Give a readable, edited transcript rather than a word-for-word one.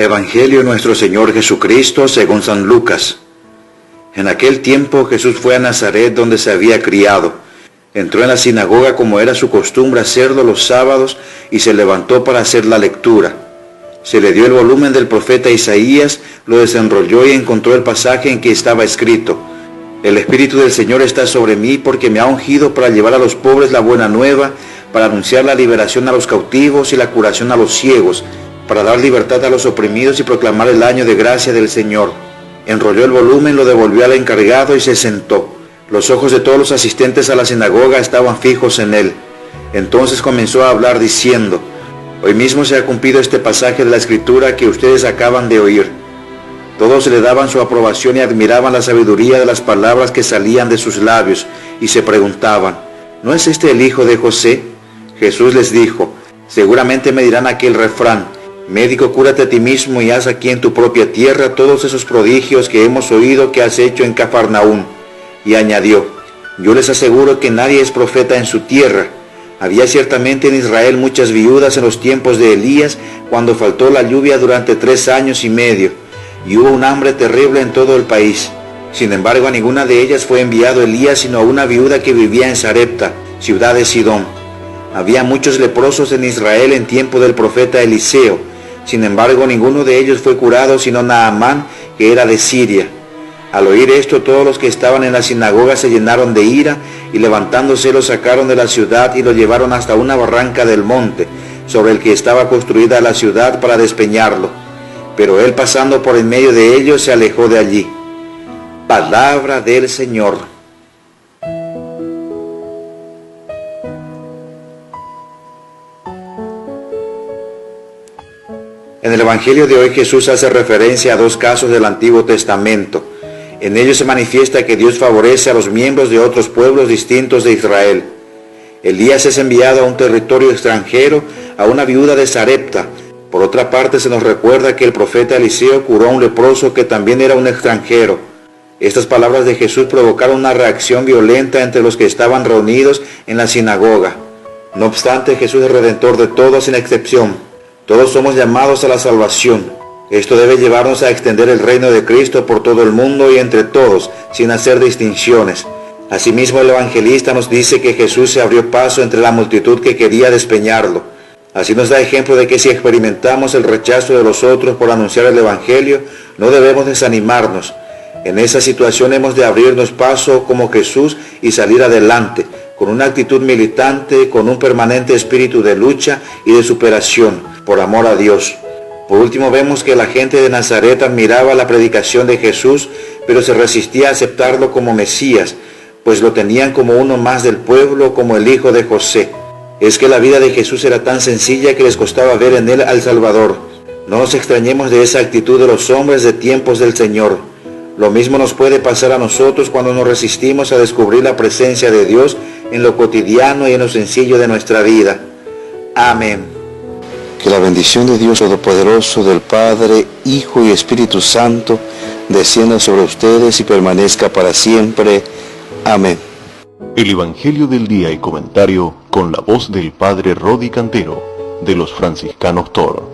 Evangelio de nuestro Señor Jesucristo según San Lucas. En aquel tiempo Jesús fue a Nazaret, donde se había criado. Entró en la sinagoga, como era su costumbre hacerlo los sábados, y se levantó para hacer la lectura. Se le dio el volumen del profeta Isaías, lo desenrolló y encontró el pasaje en que estaba escrito: El Espíritu del Señor está sobre mí, porque me ha ungido para llevar a los pobres la buena nueva, para anunciar la liberación a los cautivos y la curación a los ciegos, para dar libertad a los oprimidos y proclamar el año de gracia del Señor. Enrolló el volumen, lo devolvió al encargado y se sentó. Los ojos de todos los asistentes a la sinagoga estaban fijos en él. Entonces comenzó a hablar diciendo: Hoy mismo se ha cumplido este pasaje de la Escritura que ustedes acaban de oír. Todos le daban su aprobación y admiraban la sabiduría de las palabras que salían de sus labios, y se preguntaban: ¿no es este el hijo de José? Jesús les dijo: Seguramente me dirán aquel refrán: Médico, cúrate a ti mismo y haz aquí en tu propia tierra todos esos prodigios que hemos oído que has hecho en Cafarnaún. Y añadió: Yo les aseguro que nadie es profeta en su tierra. Había ciertamente en Israel muchas viudas en los tiempos de Elías, cuando faltó la lluvia durante 3 años y medio, y hubo un hambre terrible en todo el país. Sin embargo, a ninguna de ellas fue enviado Elías, sino a una viuda que vivía en Sarepta, ciudad de Sidón. Había muchos leprosos en Israel en tiempo del profeta Eliseo. Sin embargo, ninguno de ellos fue curado, sino Naamán, que era de Siria. Al oír esto, todos los que estaban en la sinagoga se llenaron de ira, y levantándose lo sacaron de la ciudad y lo llevaron hasta una barranca del monte, sobre el que estaba construida la ciudad, para despeñarlo. Pero él, pasando por en medio de ellos, se alejó de allí. Palabra del Señor. En el Evangelio de hoy Jesús hace referencia a 2 casos del Antiguo Testamento. En ellos se manifiesta que Dios favorece a los miembros de otros pueblos distintos de Israel. Elías es enviado a un territorio extranjero, a una viuda de Sarepta. Por otra parte, se nos recuerda que el profeta Eliseo curó a un leproso que también era un extranjero. Estas palabras de Jesús provocaron una reacción violenta entre los que estaban reunidos en la sinagoga. No obstante, Jesús es redentor de todos sin excepción. Todos somos llamados a la salvación. Esto debe llevarnos a extender el reino de Cristo por todo el mundo y entre todos, sin hacer distinciones. Asimismo, el evangelista nos dice que Jesús se abrió paso entre la multitud que quería despeñarlo. Así nos da ejemplo de que si experimentamos el rechazo de los otros por anunciar el evangelio, no debemos desanimarnos. En esa situación hemos de abrirnos paso como Jesús y salir adelante, con una actitud militante, con un permanente espíritu de lucha y de superación, por amor a Dios. Por último, vemos que la gente de Nazaret admiraba la predicación de Jesús, pero se resistía a aceptarlo como Mesías, pues lo tenían como uno más del pueblo, como el hijo de José. Es que la vida de Jesús era tan sencilla que les costaba ver en él al Salvador. No nos extrañemos de esa actitud de los hombres de tiempos del Señor. Lo mismo nos puede pasar a nosotros cuando nos resistimos a descubrir la presencia de Dios en lo cotidiano y en lo sencillo de nuestra vida. Amén. Que la bendición de Dios Todopoderoso, del Padre, Hijo y Espíritu Santo, descienda sobre ustedes y permanezca para siempre. Amén. El Evangelio del Día y Comentario con la voz del Padre Rodi Cantero, de los Franciscanos Toro.